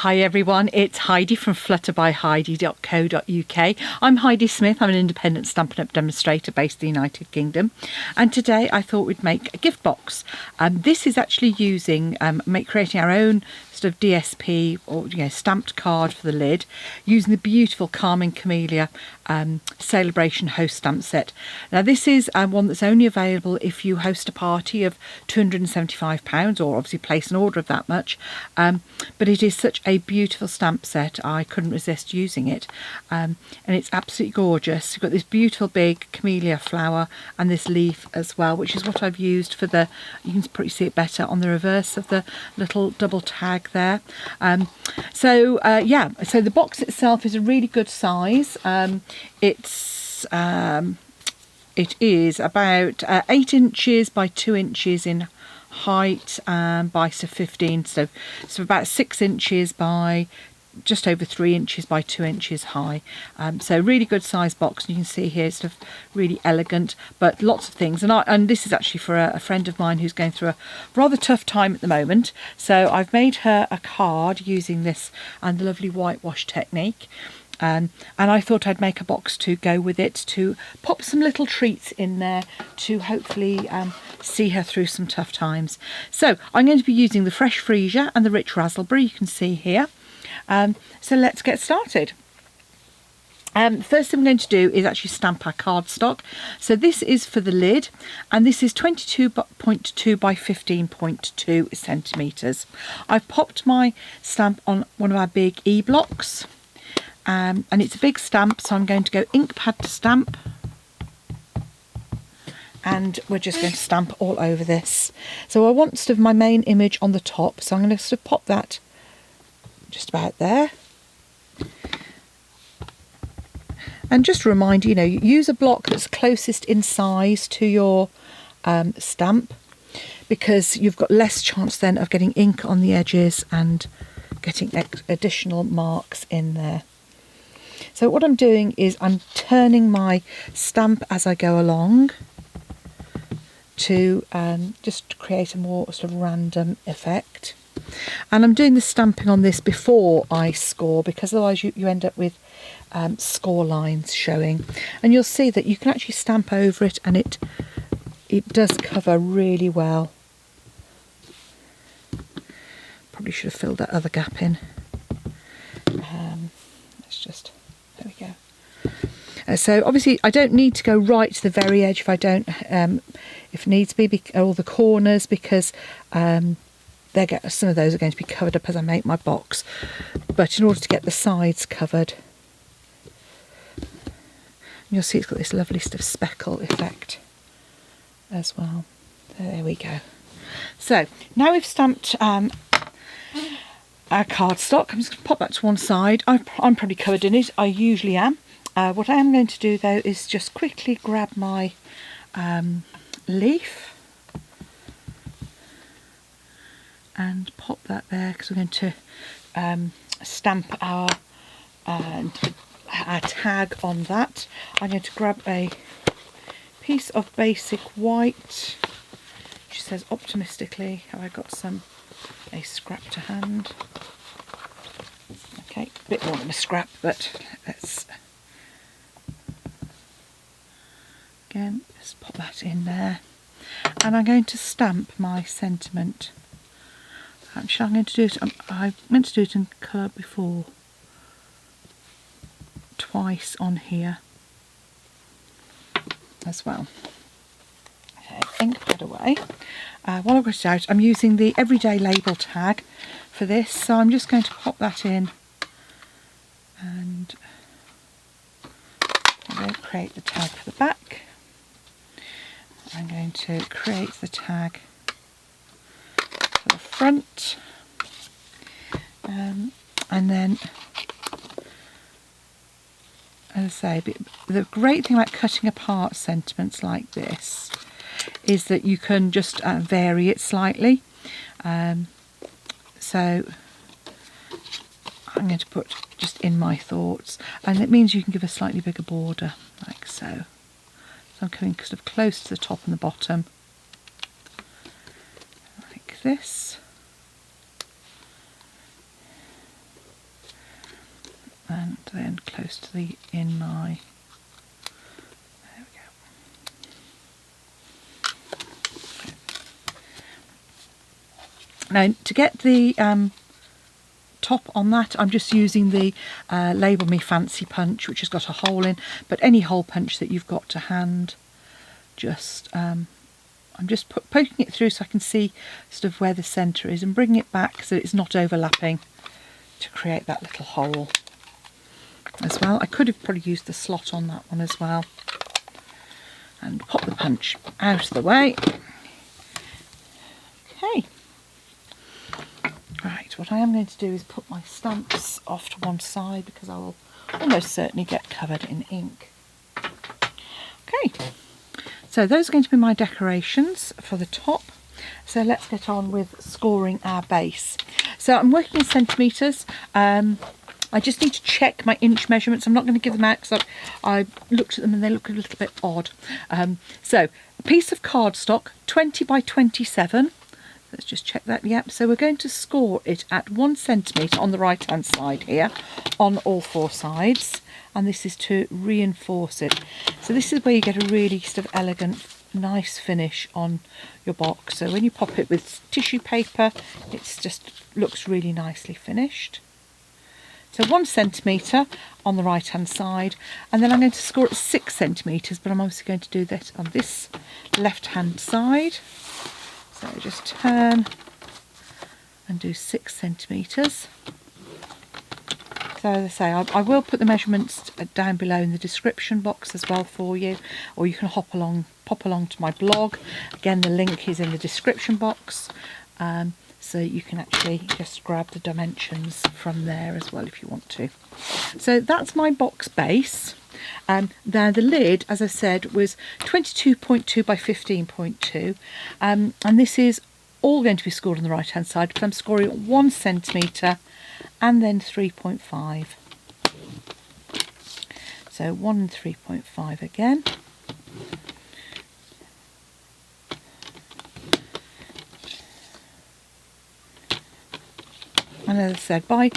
Hi everyone, it's Heidi from flutterbyheidi.co.uk. I'm Heidi Smith, I'm an independent Stampin' Up! Demonstrator based in the United Kingdom, and today I thought we'd make a gift box. This is actually using, creating our own sort of DSP or stamped card for the lid, using the beautiful Camellia Celebration Host stamp set. Now this is one that's only available if you host a party of £275, or obviously place an order of that much, but it is such a beautiful stamp set I couldn't resist using it, and it's absolutely gorgeous. You've got this beautiful big camellia flower and this leaf as well, which is what I've used for the, you can probably see it better on the reverse of the little double tag there. So the box itself is a really good size. It is about 8 inches by 2 inches in height, by 15, so about 6 inches by just over 3 inches by 2 inches high. So really good size box. You can see here it's sort of really elegant, but lots of things. And this is actually for a friend of mine who's going through a rather tough time at the moment. So I've made her a card using this and the lovely whitewash technique. And I thought I'd make a box to go with it, to pop some little treats in there to hopefully see her through some tough times. So I'm going to be using the fresh freesia and the rich raspberry, you can see here. So let's get started. First thing I'm going to do is actually stamp our cardstock. So this is for the lid, and this is 22.2 by 15.2 centimetres. I've popped my stamp on one of our big E-blocks. And it's a big stamp, so I'm going to go ink pad to stamp, and we're just going to stamp all over this. So I want sort of my main image on the top, so I'm going to sort of pop that just about there. And just a reminder, use a block that's closest in size to your stamp, because you've got less chance then of getting ink on the edges and getting additional marks in there. So what I'm doing is I'm turning my stamp as I go along to just create a more sort of random effect. And I'm doing the stamping on this before I score, because otherwise you end up with score lines showing. And you'll see that you can actually stamp over it, and it does cover really well. Probably should have filled that other gap in. There we go. So obviously I don't need to go right to the very edge if I don't, if needs be, all the corners, because some of those are going to be covered up as I make my box. But in order to get the sides covered, you'll see it's got this lovely sort of speckle effect as well. There we go. So now we've stamped our cardstock. I'm just going to pop that to one side. I'm probably covered in it. I usually am. What I am going to do though is just quickly grab my leaf and pop that there, because we're going to stamp our tag on that. I'm going to grab a piece of basic white, which says optimistically. Have I got a scrap to hand? Okay, a bit more than a scrap, but let's again just pop that in there. And I'm going to stamp my sentiment. Actually, I'm going to do it, I meant to do it in colour before, twice on here as well. Okay, ink pad away. While I've got it out, I'm using the Everyday Label tag for this, so I'm just going to pop that in, and I'm going to create the tag for the back. I'm going to create the tag for the front, and then, as I say, the great thing about cutting apart sentiments like this is that you can just vary it slightly. So I'm going to put just in my thoughts, and it means you can give a slightly bigger border, like so. So I'm coming sort of close to the top and the bottom, like this. and then close to the inline. There we go. Now to get the top on that, I'm just using the Label Me Fancy punch, which has got a hole in, but any hole punch that you've got to hand, just I'm just poking it through so I can see sort of where the centre is and bringing it back so it's not overlapping to create that little hole as well. I could have probably used the slot on that one as well. And pop the punch out of the way. Okay. Right, what I am going to do is put my stamps off to one side because I will almost certainly get covered in ink. Okay, so those are going to be my decorations for the top. So let's get on with scoring our base. So I'm working in centimetres. I just need to check my inch measurements. I'm not going to give them out because I looked at them and they look a little bit odd. So a piece of cardstock, 20 by 27. Let's just check that. Yep. So we're going to score it at 1 centimetre on the right hand side here, on all 4 sides. And this is to reinforce it. So this is where you get a really sort of elegant, nice finish on your box. So when you pop it with tissue paper, it's just looks really nicely finished. So 1 centimetre on the right hand side, and then I'm going to score at 6 centimetres, but I'm obviously going to do this on this left hand side. So just turn and do 6 centimetres. So as I say, I will put the measurements down below in the description box as well for you, or you can pop along to my blog. Again, the link is in the description box, so you can actually just grab the dimensions from there as well if you want to. So that's my box base. Now the lid, as I said, was 22.2 by 15.2, and this is all going to be scored on the right hand side because I'm scoring at 1 centimetre and then 3.5. So 1 and 3.5 again. And as I said, by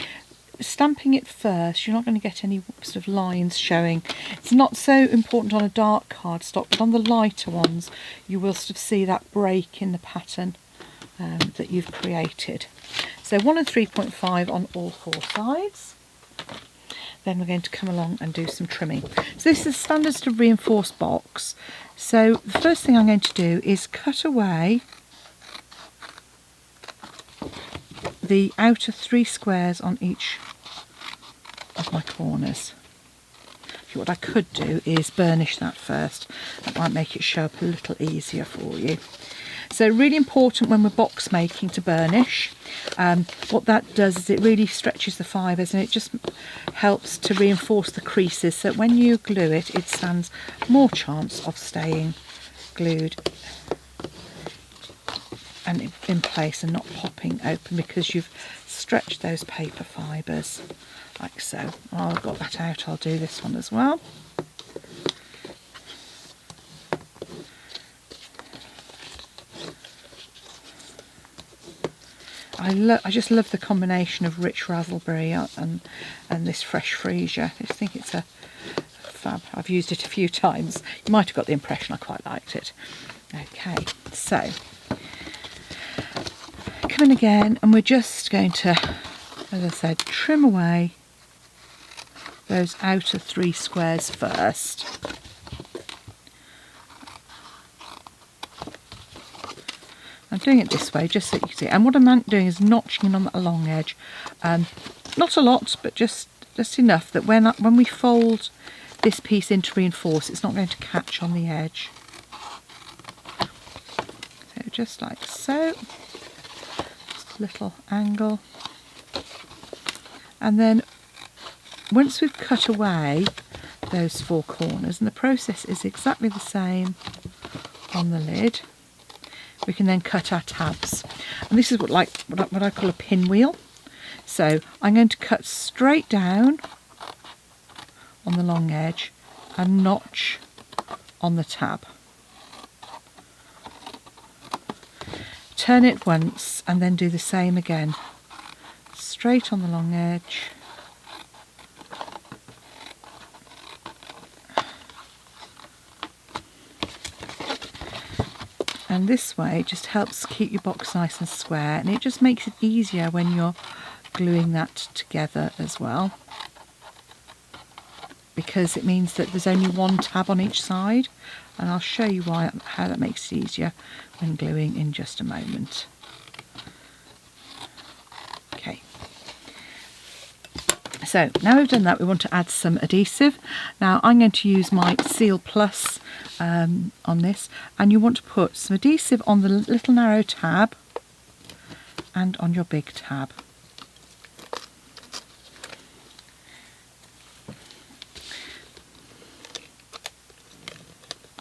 stamping it first, you're not going to get any sort of lines showing. It's not so important on a dark cardstock, but on the lighter ones you will sort of see that break in the pattern that you've created. So 1 and 3.5 on all 4 sides. Then we're going to come along and do some trimming. So this is standard to reinforced box. So the first thing I'm going to do is cut away the outer 3 squares on each of my corners. What I could do is burnish that first. That might make it show up a little easier for you. So really important when we're box making to burnish. What that does is it really stretches the fibres and it just helps to reinforce the creases so that when you glue it, it stands more chance of staying glued and in place and not popping open because you've stretched those paper fibres like so. While I've got that out, I'll do this one as well. I just love the combination of rich raspberry and this fresh freesia. I just think it's a fab. I've used it a few times. You might have got the impression I quite liked it. Okay, so come in again, and we're just going to, as I said, trim away those outer 3 squares first. I'm doing it this way just so you can see. And what I'm doing is notching in on that long edge. Not a lot, but just enough that when we fold this piece in to reinforce, it's not going to catch on the edge. So just like so. Just a little angle. And then once we've cut away those 4 corners, and the process is exactly the same on the lid, we can then cut our tabs. And this is what I call a pinwheel. So I'm going to cut straight down on the long edge and notch on the tab. Turn it once and then do the same again. Straight on the long edge And this way it just helps keep your box nice and square, and it just makes it easier when you're gluing that together as well, because it means that there's only one tab on each side, and I'll show you how that makes it easier when gluing in just a moment. Okay, so now we've done that, we want to add some adhesive. Now I'm going to use my Seal Plus on this, and you want to put some adhesive on the little narrow tab and on your big tab.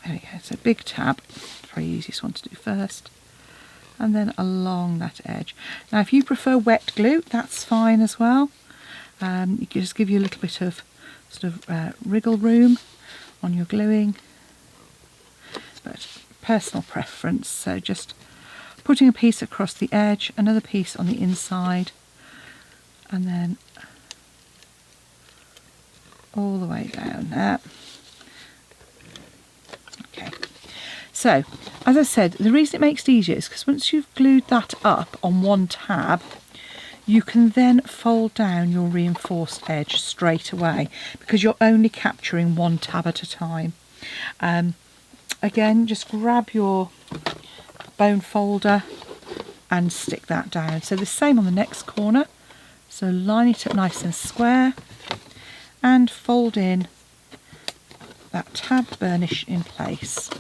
There we go, so big tab, very easiest one to do first, and then along that edge. Now if you prefer wet glue, that's fine as well. You can just give you a little bit of sort of wriggle room on your gluing, but personal preference, so just putting a piece across the edge, another piece on the inside, and then all the way down there. Okay, so as I said, the reason it makes it easier is because once you've glued that up on one tab, you can then fold down your reinforced edge straight away, because you're only capturing one tab at a time. Again, just grab your bone folder and stick that down. So the same on the next corner, so line it up nice and square and fold in that tab burnish in place.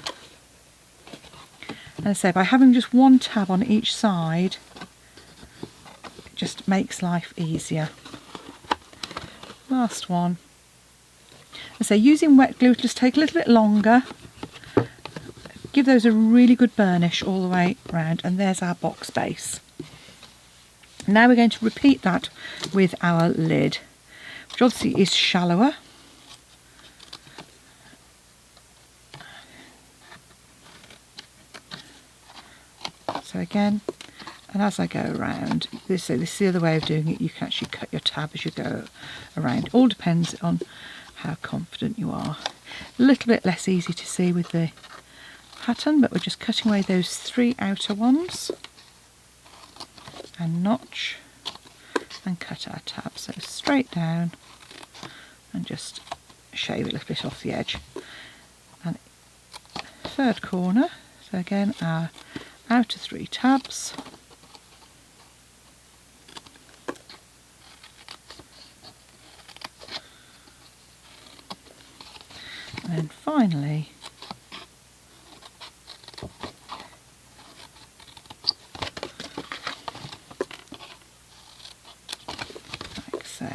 And I say, by having just one tab on each side, it just makes life easier. Last one. I say, using wet glue will just take a little bit longer. Give those a really good burnish all the way around, and there's our box base. Now we're going to repeat that with our lid, which obviously is shallower. So again, and as I go around, this is the other way of doing it, you can actually cut your tab as you go around. It all depends on how confident you are. A little bit less easy to see with the pattern, but we're just cutting away those three outer ones, and notch, and cut our tab. So straight down, and just shave a little bit off the edge. And third corner, so again our outer three tabs, and then finally like so.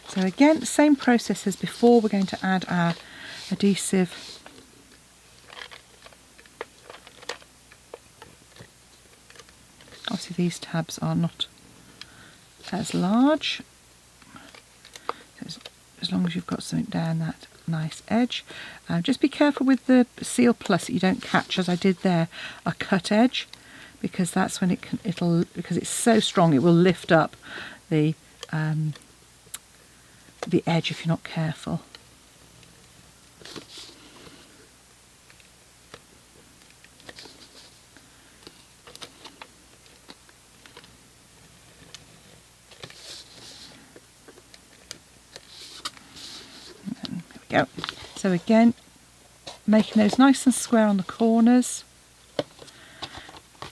So again, same process as before, we're going to add our adhesive. Obviously these tabs are not as large, as long as you've got something down that nice edge. Just be careful with the Seal Plus that you don't catch, as I did there, a cut edge, because that's when because it's so strong it will lift up the edge if you're not careful. Go. So again, making those nice and square on the corners,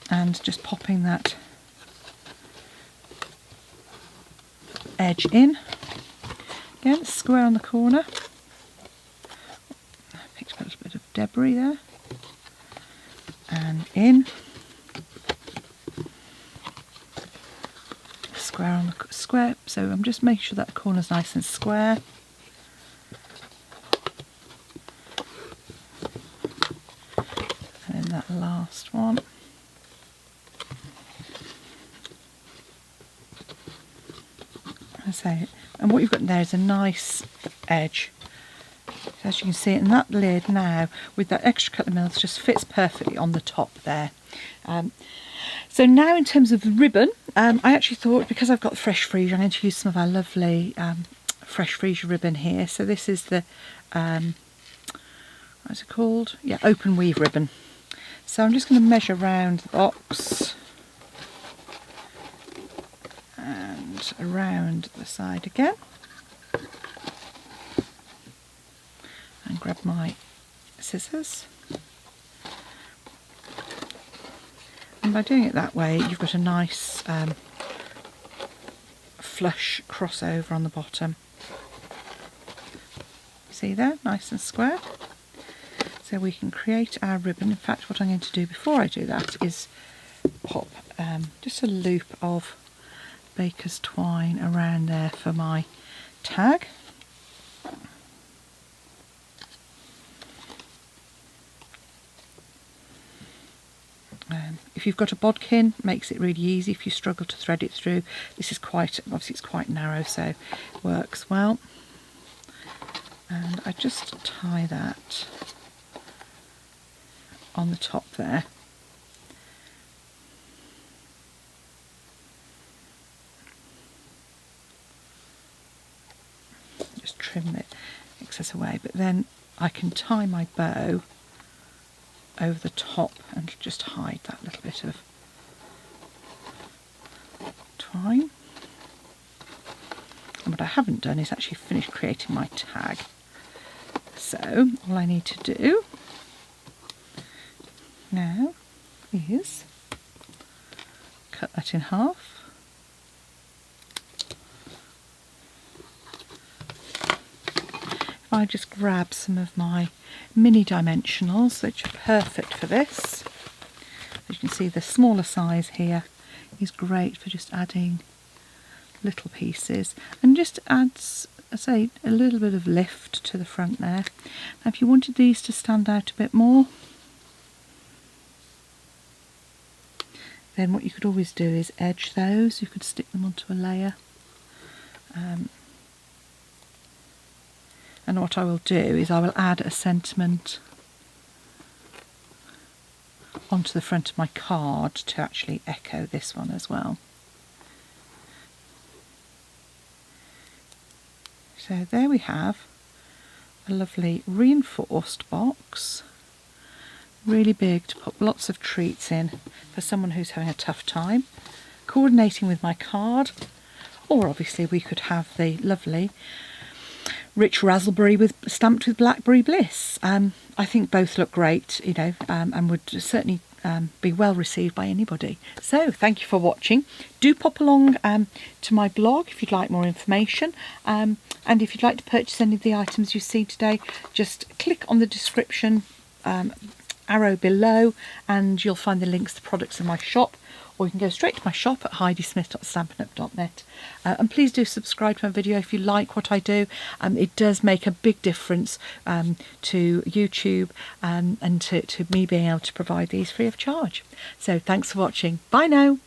and just popping that edge in. Again, square on the corner. I picked up a little bit of debris there. And in. Square on the square. So I'm just making sure that the corner's nice and square. That last one. And what you've got there is a nice edge, as you can see, and that lid now with that extra couple of mils just fits perfectly on the top there. So now in terms of the ribbon, I actually thought, because I've got fresh freeze, I'm going to use some of our lovely fresh freesia ribbon here. So this is the, what's it called? Yeah, open weave ribbon. So I'm just going to measure around the box and around the side again, and grab my scissors. And by doing it that way, you've got a nice flush crossover on the bottom. See there, nice and square. So we can create our ribbon. In fact, what I'm going to do before I do that is pop just a loop of baker's twine around there for my tag. If you've got a bodkin, it makes it really easy if you struggle to thread it through. This is obviously it's quite narrow, so it works well. And I just tie that on the top there. Just trim the excess away, but then I can tie my bow over the top and just hide that little bit of twine. And what I haven't done is actually finish creating my tag. So all I need to do now is cut that in half. If I just grab some of my mini dimensionals, which are perfect for this. As you can see, the smaller size here is great for just adding little pieces, and just adds, I say, a little bit of lift to the front there. Now if you wanted these to stand out a bit more, then what you could always do is edge those. You could stick them onto a layer. And what I will do is I will add a sentiment onto the front of my card to actually echo this one as well. So there we have a lovely reinforced box, really big to put lots of treats in for someone who's having a tough time, coordinating with my card. Or obviously we could have the lovely rich raspberry stamped with blackberry bliss. I think both look great, you know, and would certainly be well received by anybody. So thank you for watching. Do pop along to my blog if you'd like more information, and if you'd like to purchase any of the items you see today, just click on the description arrow below and you'll find the links to products in my shop, or you can go straight to my shop at heidismith.stampinup.net. And please do subscribe to my video if you like what I do. It does make a big difference to YouTube and to me being able to provide these free of charge. So thanks for watching. Bye now.